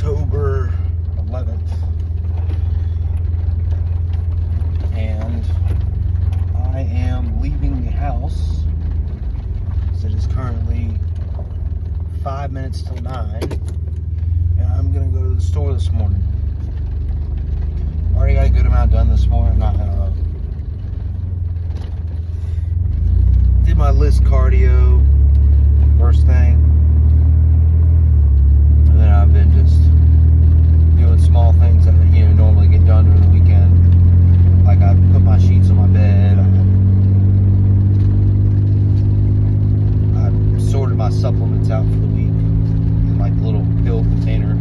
October 11th, and I am leaving the house as it is currently 5 minutes till 9, and I'm going to go to the store this morning. Already got a good amount done this morning. Did my list cardio first thing, and then I've been just doing small things that normally get done during the weekend. Like I put my sheets on my bed. I sorted my supplements out for the week in like a little pill container,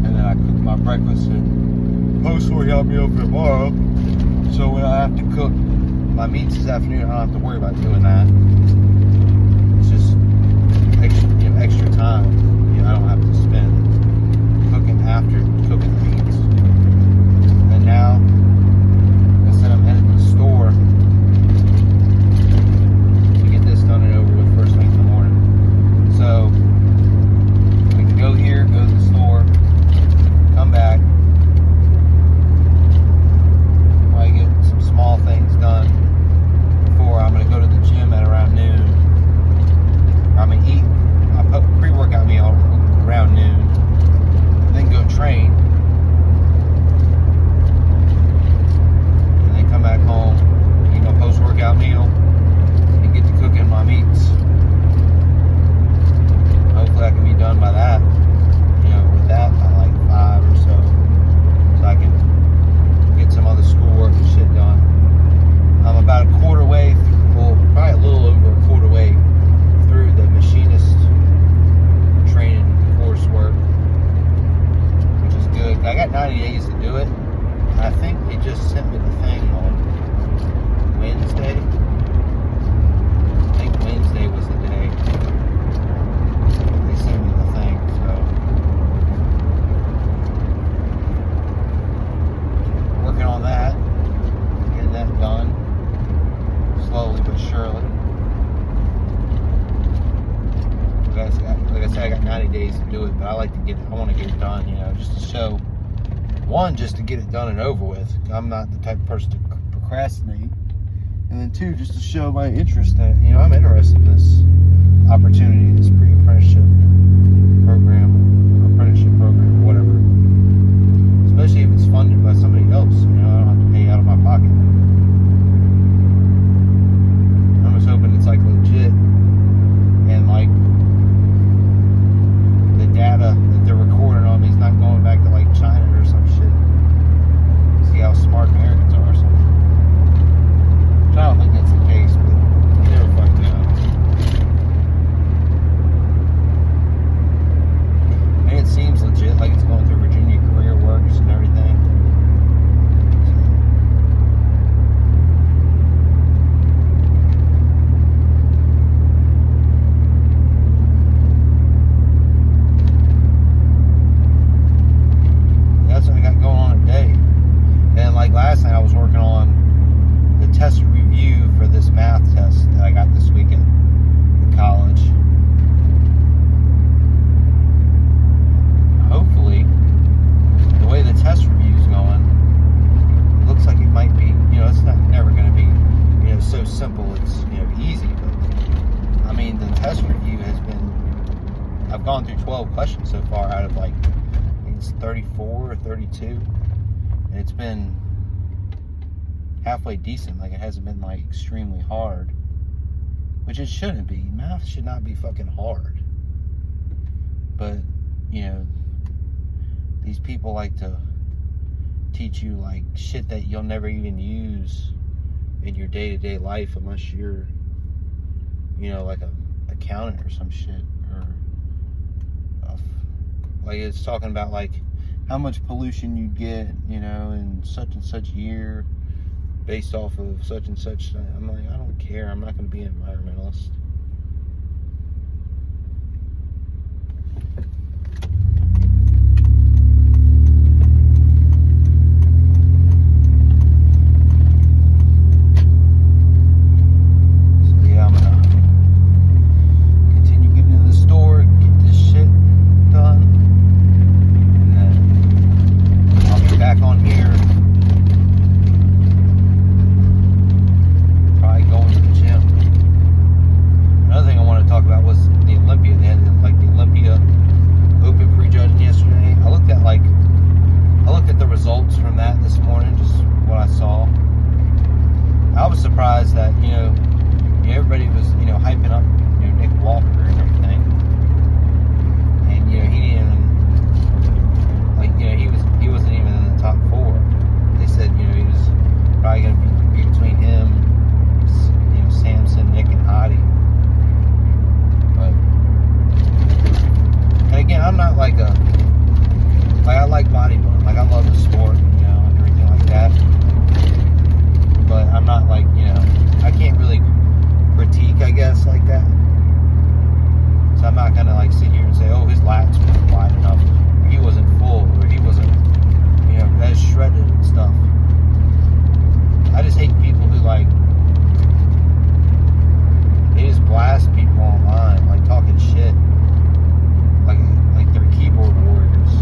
and then I cooked my breakfast and post-workout meal for tomorrow. So when I have to cook my meats this afternoon, I don't have to worry about doing that. It's just extra time. I don't have to spend cooking after cooking the meats. And now, like I said, I'm headed to the store to get this done and over with first thing in the morning. So we can go here, go to the store, come back, probably get some small things done before I'm going to go to the gym at around noon. I'm going to eat a pre-workout meal around noon, and then go train, and then come back home, eat my post-workout meal, and get to cooking my meats. Hopefully I can be done by that, with that by like 5 or so I can get some other schoolwork and shit done. I'm about a quarter way through, probably a little over a quarter way through the machinist training coursework, which is good. I got 90 days to do it. I think they just sent me the thing on Wednesday. I think Wednesday was the day they sent me the thing, so working on that, getting that done slowly but surely. Like I said, I got 90 days to do it, but I like to I want to get it done, just to show, one, just to get it done and over with. I'm not the type of person to procrastinate. And then two, just to show my interest in it. I'm interested in this opportunity, this apprenticeship program, whatever. Especially if it's funded by somebody else, I don't have to pay out of my pocket. I'm just hoping it's like legit, and like the data that they're recording on me is not going back to like China or some shit. See how smart Americans are or something. Which I don't think that's the case, but you never fucking know. And it seems legit, like it's going through Virginia Career Works and everything. Last night I was working on the test review for this math test that I got this weekend in college. Hopefully, the way the test review is going, it looks like it might be, it's not never going to be, so simple, it's, easy, but I mean, the test review has been, I've gone through 12 questions so far out of like, I think it's 34 or 32, and it's been halfway decent. Like, it hasn't been like extremely hard, which it shouldn't be. Math should not be fucking hard, but these people like to teach you like shit that you'll never even use in your day-to-day life unless you're like a accountant or some shit, or like it's talking about like how much pollution you get in such and such year based off of such and such. I'm like, I don't care. I'm not going to be an environmentalist. So yeah, I'm going to continue getting in the store, get this shit fast like that. So I'm not gonna like sit here and say, oh, his lats weren't wide enough, or he wasn't full, or he wasn't, as shredded and stuff. I just hate people who like, they just blast people online, like talking shit, like they're keyboard warriors.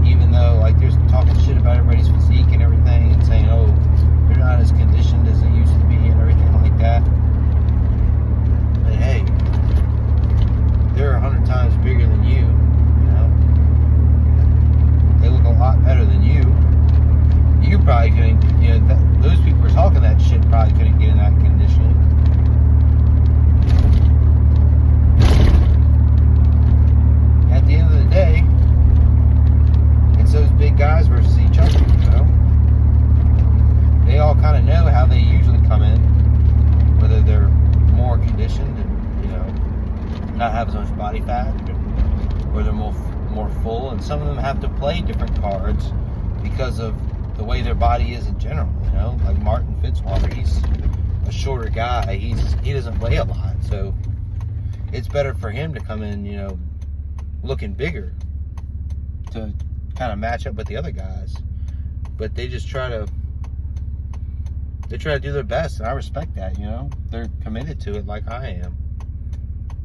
Even though like they're talking shit about everybody's physique and everything, and saying, oh, they're not as conditioned as they used to be and everything like that. But hey, they're 100 times bigger than you. They look a lot better than you. You probably couldn't, those people who are talking that shit probably couldn't get in that conditioning. At the end of the day, it's those big guys versus each other, They all kind of know how they usually come in, whether they're more conditioned and, not have as much body fat, or they're more full, and some of them have to play different cards because of the way their body is in general, like Martin Fitzwater, he's a shorter guy, he doesn't weigh a lot, so it's better for him to come in, looking bigger to kind of match up with the other guys. But they just try to do their best, and I respect that. They're committed to it like I am.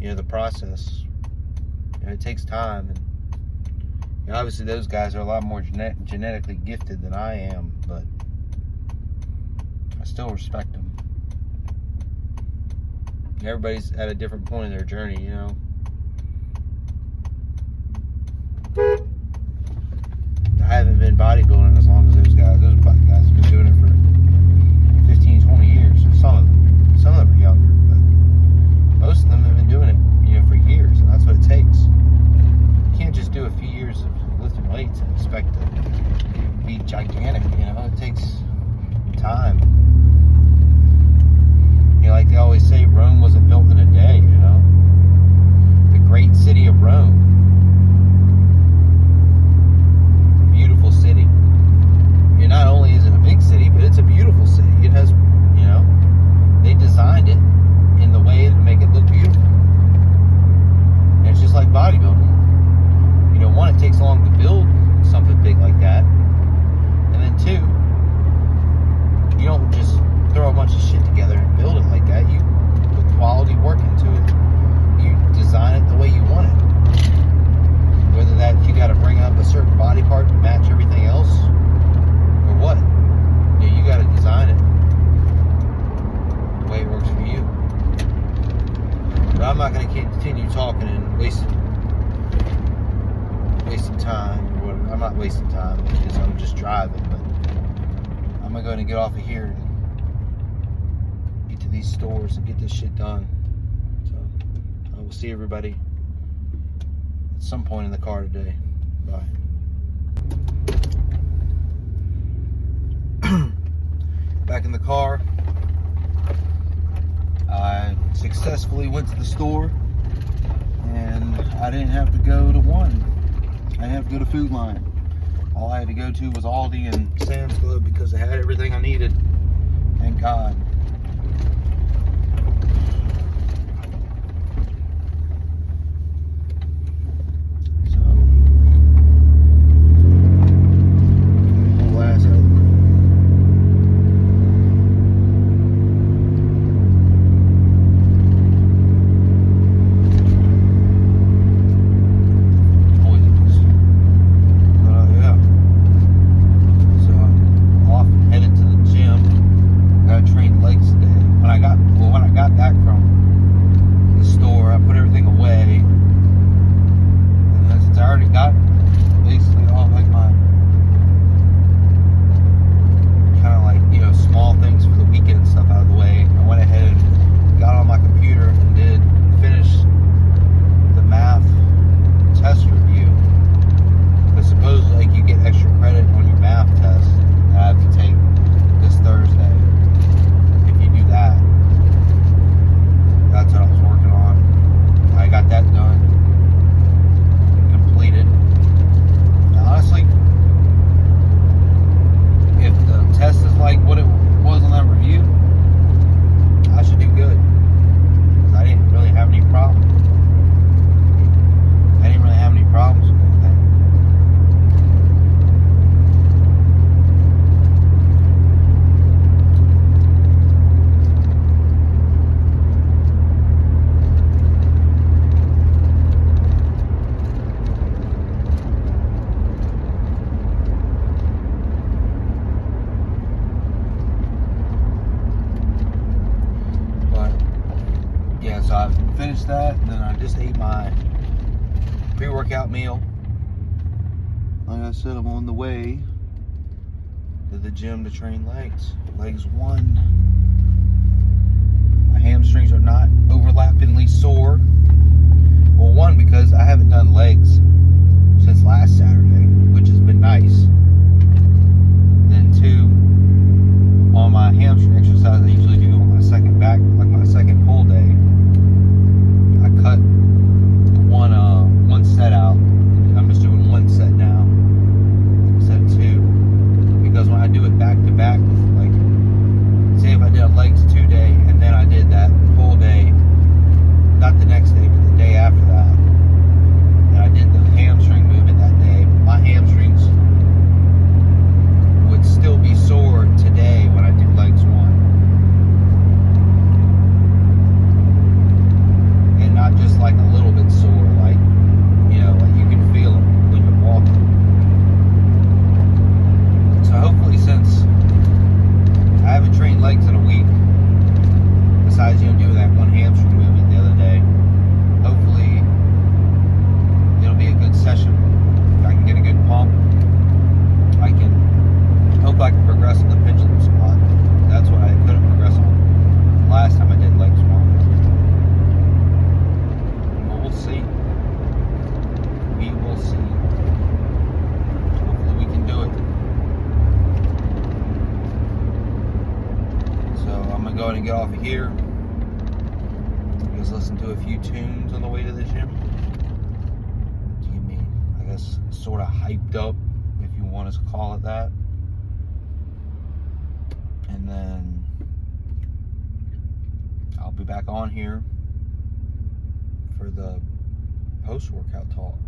The process, it takes time, and obviously those guys are a lot more genetically gifted than I am, but I still respect them. Everybody's at a different point in their journey, I haven't been bodybuilding as long as those guys. Those guys have been doing it for 15, 20 years. Some of them are younger, but most of them have been doing it, for years, and that's what it takes. You can't just do a few years of lifting weights and expect to be gigantic. It takes time. Like they always say, Rome wasn't built in a day. The great city of Rome. Beautiful city. Not only is it a big city, but it's a beautiful city. It has, they designed it in the way to make it look beautiful. And it's just like bodybuilding. One, it takes long to build something big like that. And then two, you don't just throw a bunch of shit together and build it like that. You put quality work into it. You design it the way you want it. Whether that you got to bring up a certain body part to match everything else, or what, you got to design it the way it works for you. But I'm not going to continue talking and wasting time or whatever. I'm not wasting time because I'm just driving, but I'm going to get off of here and get to these stores and get this shit done. So I will see everybody at some point in the car today. Bye. Back in the car. I successfully went to the store, and I didn't have to go to one. I didn't have to go to Food Lion. All I had to go to was Aldi and Sam's Club because they had everything I needed. Thank God. Train So I finished that, and then I just ate my pre-workout meal. Like I said, I'm on the way to the gym to train legs. Legs 1. My hamstrings are not overlappingly sore. Well, 1, because I haven't done legs since last Saturday, which has been nice. Then 2, on my hamstring exercise I usually do on my second back, like my second pull day, I cut one set out. I'm just doing 1 set now instead of 2, because when I do it back to back, like say if I did a legs 2 day and then I did that pull day, not the next day but the day after that, and I did the hamstring movement that day, my hamstrings would still be sore today when I do legs 1. And not just like a little bit sore, like, you know, like you can feel it when you're walking. So hopefully, since I haven't trained legs in a week, besides, you know, doing that 1 hamstring movement the other day, hopefully it'll be a good session. If I can get a good pump, I can progress in the pendulum squat. That's what I couldn't progress on last time I did legs 1. But we'll see. We will see. Hopefully we can do it. So I'm gonna go ahead and get off of here. Just listen to a few tunes on the way to the gym. Get me, I guess, sort of hyped up, if you want us to call it that. And then I'll be back on here for the post-workout talk.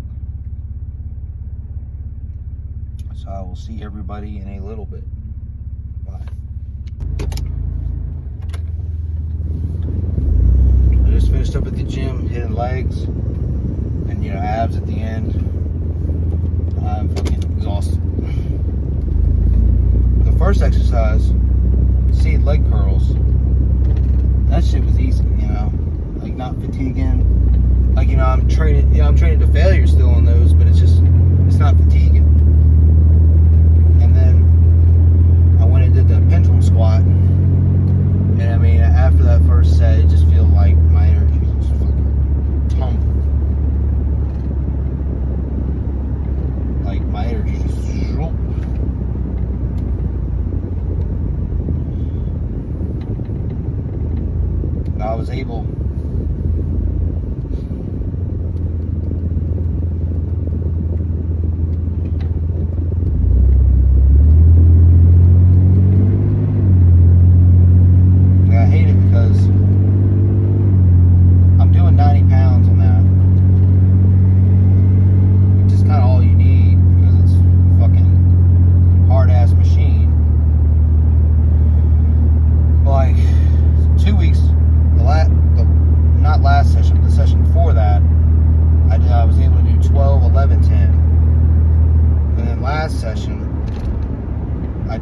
So I will see everybody in a little bit. Bye. I just finished up at the gym, hitting legs and, you know, abs at the end. I'm fucking exhausted. The first exercise, seated leg curls, that shit was easy, you know, like not fatiguing. Like, you know, I'm training to failure still on those, but it's not fatiguing. And then I went and did the pendulum squat, and I mean, after that first set, it just feels like my energy just fucking tumbled. Like my energy just dropped. I was able I hate it because I'm doing 90 pounds on that, which is kind of all you need because it's a fucking hard ass machine. Like 2 weeks, not last session, but the session before that, I was able to do 12, 11, 10. And then last session, I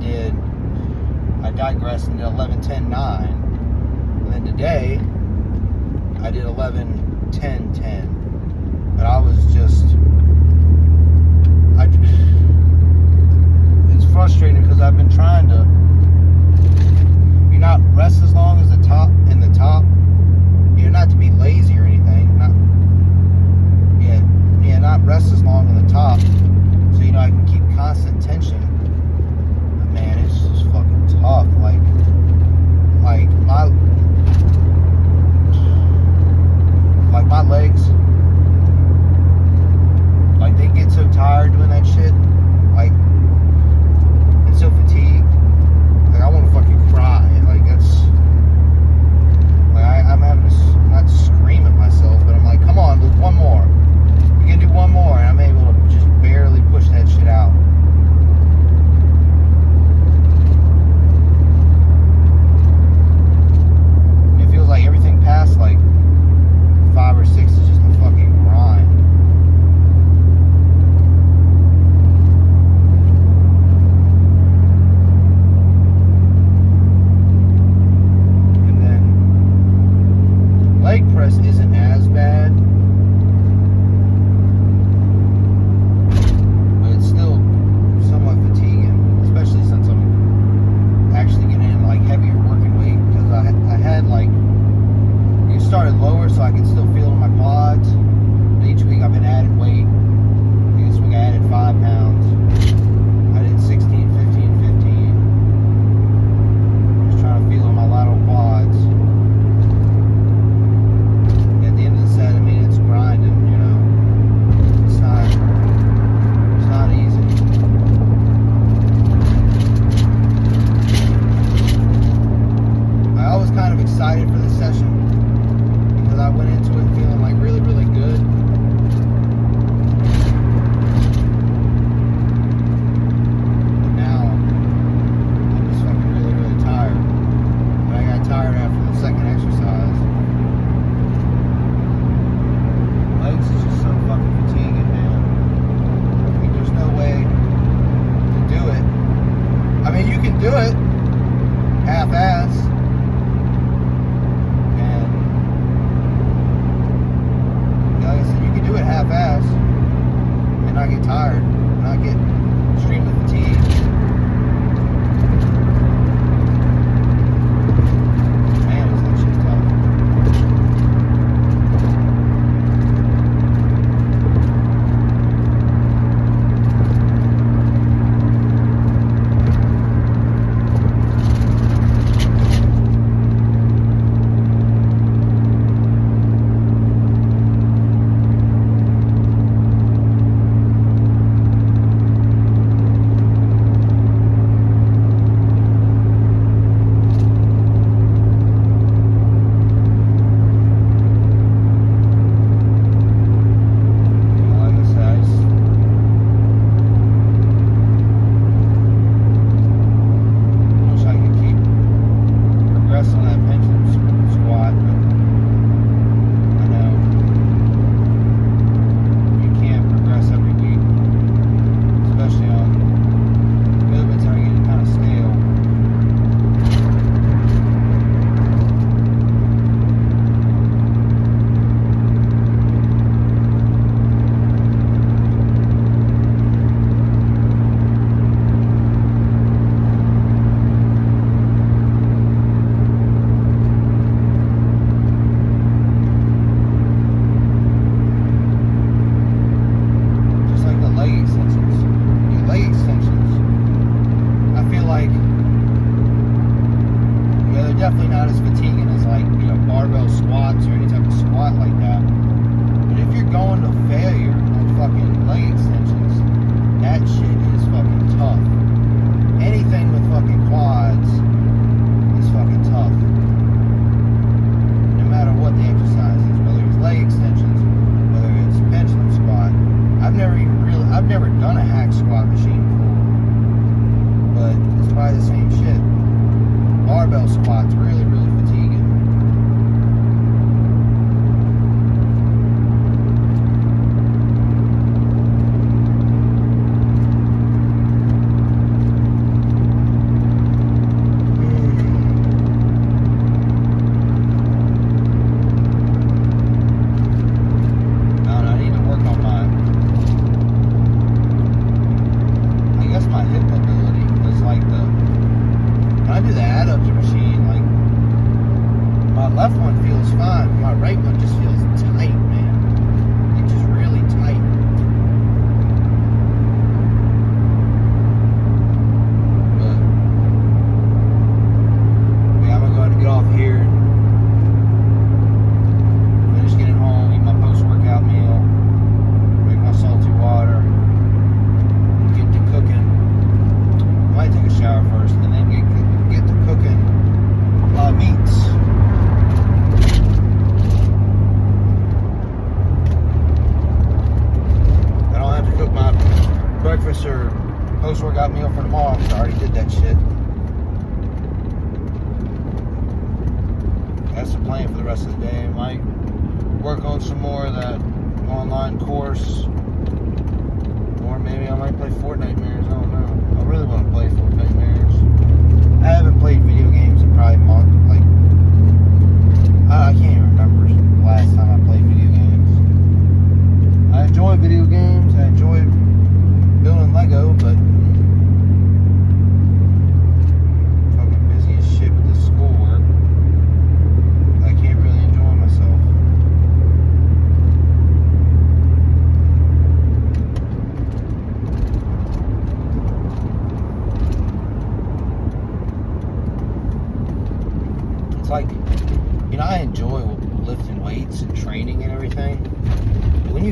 digressed into 11, 10, 9. And then today, I did 11, 10, 10. But I was just, it's frustrating because I've been trying to, you're not rest as long as the top, you know, not to be lazy or anything, not rest as long on the top, so, you know, I can keep constant tension. But man, it's just fucking tough. Like my legs, like they get so tired doing that shit, like, and so fatigued, like I want to fucking cry. Like that's, like started lower so I could still feel it in my quads. But each week I've been adding weight. This week I added 5 pounds. I did 16, 15, 15. Just trying to feel in my lateral quads. At the end of the set, I mean, it's grinding, you know. It's not easy. I was kind of excited for this session because I went into it feeling like really, really good. But now I'm just fucking really, really tired. But I got tired after the second exercise. Legs is just so fucking fatiguing, man. I mean, there's no way to do it. I mean, you can do it half-ass. Do it half-ass and not get tired, not get extremely fatigued. Man, is that shit tough. Definitely not as fatiguing as, like, you know, barbell squats or any type of squat like that. But if you're going to failure on fucking leg extensions, that shit is fucking tough. Anything with fucking quads is fucking tough. No matter what the exercise is, whether it's leg extensions, whether it's pendulum squat. I've never done a hack squat machine before, but it's probably the same shit. Barbell squats really, really fatiguing. I need to work on I guess my hip mobility is like when I do the adductor machine, like, my left one feels fine, but my right one just feels tight, man. It's just really tight. But yeah, I'm gonna go ahead and get off here. Finish getting home, eat my post-workout meal, drink my salty water, and get to cooking. I might take a shower first and then get to cooking meats. I don't have to cook my breakfast or post-workout meal for tomorrow because I already did that shit. That's the plan for the rest of the day. I might work on some more of that online course, or maybe I might play Fortnite Mirrors. I don't know. I really want to play Fortnite Mirrors. I haven't played video games in probably a month. Like, I can't even remember the last time I played video games. I enjoy video games. I enjoy building Lego, but fucking busy as shit with this schoolwork. I can't really enjoy myself.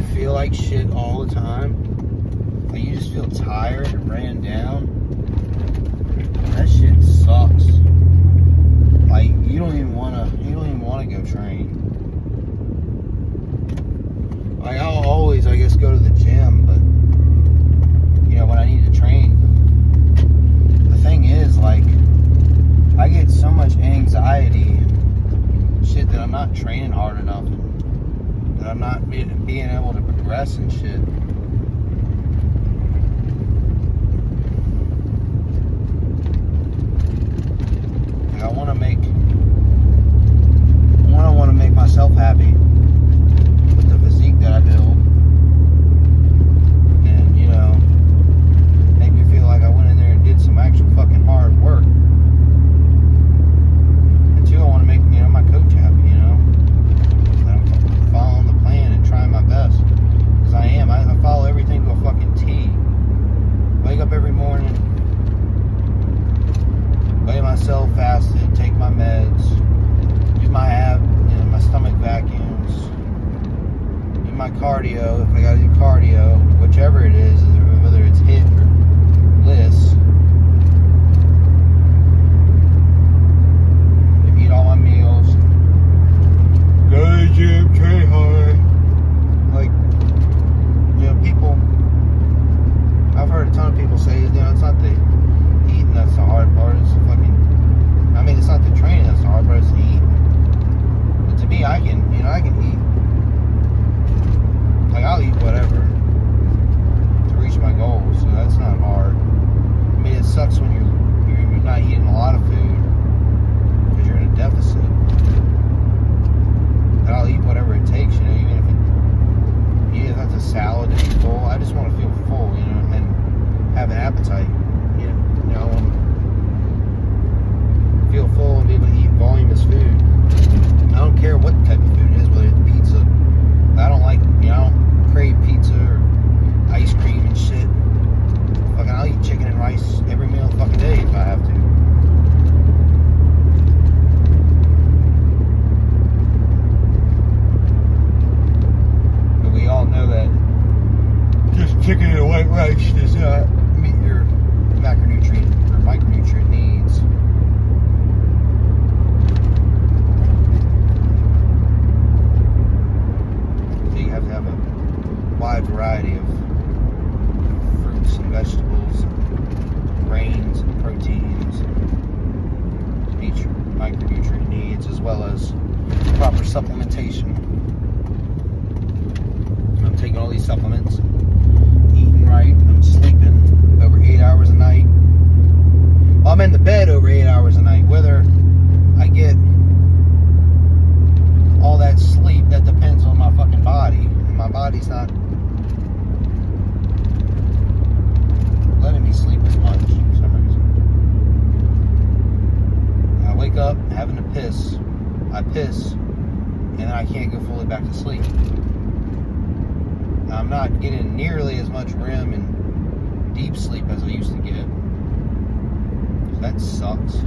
you feel like shit all the time? Like you just feel tired and ran down? That shit sucks. Like you don't even wanna go train. Like I'll always, I guess, go to the gym, but you know, when I need to train, the thing is, like, I get so much anxiety and shit that I'm not training hard enough, and that I'm not being able to progress and shit. Like, I want to make myself happy with the physique that I build, and you know, make me feel like I went in there and did some actual fucking hard work. And two, I want to make, you know, my coach happy, you know, that I'm following the plan and trying my best, because I am. I follow everything to a fucking T. Wake up every morning, weigh myself fasted, take my meds, do my my stomach vacuums, do my cardio if I gotta do cardio, whichever it is, whether it's HIIT or LISS. Eat all my meals, go to the gym, train hard. Like, you know, people, I've heard a ton of people say, you know, it's not the eating that's the hard part, it's the fucking, I mean, it's not the training that's the hard part, it's the eating. But to me, I can eat. Like, I'll eat whatever to reach my goals, so that's not hard. I mean, it sucks when you're not eating a lot of food because you're in a deficit. But I'll eat whatever it takes, you know, even if that's a salad and full. I just want to feel full, you know, and have an appetite. You know, I want to feel full and be able to eat voluminous food. I don't care what type of food it is, whether it's pizza. I don't like, you know, I don't crave pizza or ice cream and shit. Fucking, I'll eat chicken and rice every meal of the fucking day if I have to. But we all know that just chicken and white rice does not meet your macronutrient or micronutrient needs. You have to have a wide variety of fruits and vegetables, and grains and proteins to meet your micronutrient needs, as well as proper supplementation. I'm taking all these supplements, eating right, I'm sleeping over 8 hours a night. I'm in the bed over 8 hours a night. Whether I get all that sleep, that depends on my fucking body. And my body's not letting me sleep as much for some reason. I wake up having to piss. I piss, and then I can't go fully back to sleep. Now, I'm not getting nearly as much REM and deep sleep as I used to get. So that sucks.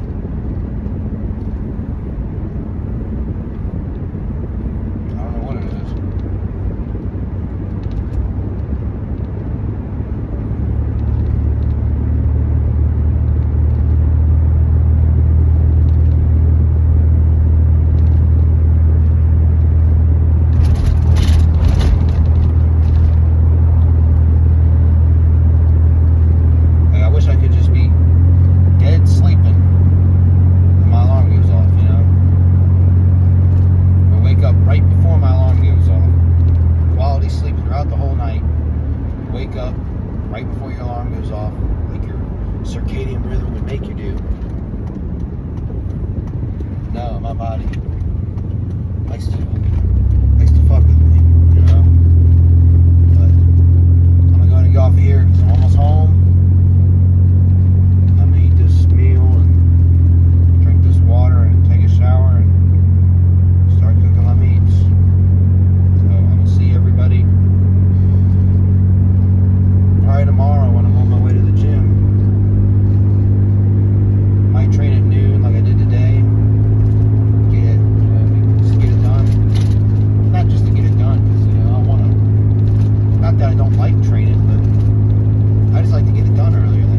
I wish I could just be dead sleeping train it, but I just like to get it done earlier